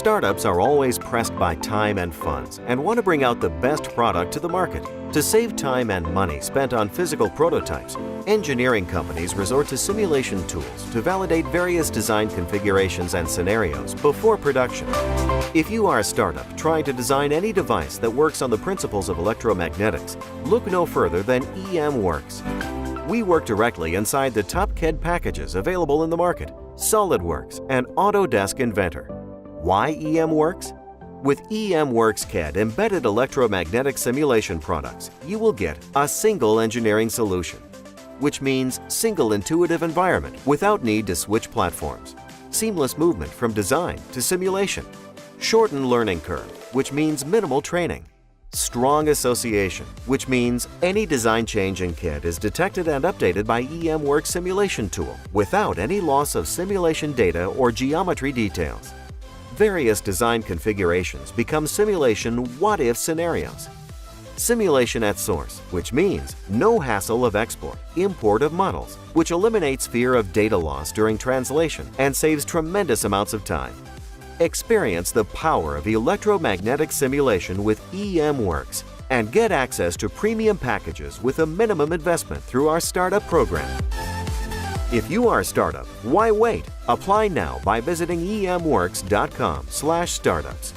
Startups are always pressed by time and funds and want to bring out the best product to the market. To save time and money spent on physical prototypes, engineering companies resort to simulation tools to validate various design configurations and scenarios before production. If you are a startup trying to design any device that works on the principles of electromagnetics, look no further than EMWorks. We work directly inside the top CAD packages available in the market, SolidWorks and Autodesk Inventor. Why EMWorks? With EMWorks CAD embedded electromagnetic simulation products, you will get a single engineering solution, which means single intuitive environment without need to switch platforms, seamless movement from design to simulation, shortened learning curve, which means minimal training, strong association, which means any design change in CAD is detected and updated by EMWorks simulation tool without any loss of simulation data or geometry details. Various design configurations become simulation what-if scenarios. Simulation at source, which means no hassle of export, import of models, which eliminates fear of data loss during translation and saves tremendous amounts of time. Experience the power of electromagnetic simulation with EMWorks and get access to premium packages with a minimum investment through our startup program. If you are a startup, why wait? Apply now by visiting emworks.com/startups.